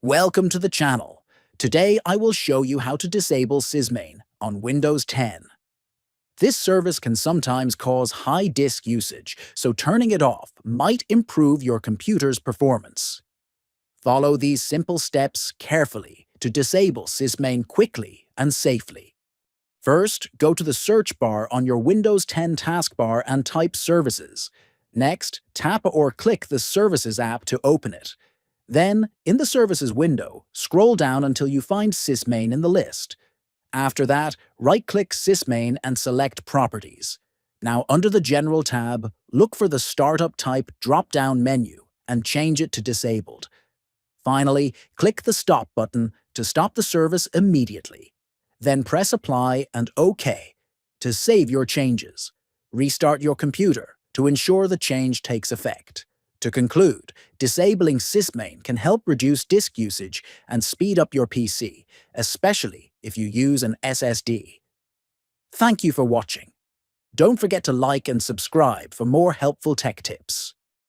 Welcome to the channel. Today I will show you how to disable SysMain on Windows 10. This service can sometimes cause high disk usage, so turning it off might improve your computer's performance. Follow these simple steps carefully to disable SysMain quickly and safely. First, go to the search bar on your Windows 10 taskbar and type Services. Next, tap or click the Services app to open it. Then, in the Services window, scroll down until you find SysMain in the list. After that, right-click SysMain and select Properties. Now, under the General tab, look for the Startup Type drop-down menu and change it to Disabled. Finally, click the Stop button to stop the service immediately. Then press Apply and OK to save your changes. Restart your computer to ensure the change takes effect. To conclude, disabling SysMain can help reduce disk usage and speed up your PC, especially if you use an SSD. Thank you for watching. Don't forget to like and subscribe for more helpful tech tips.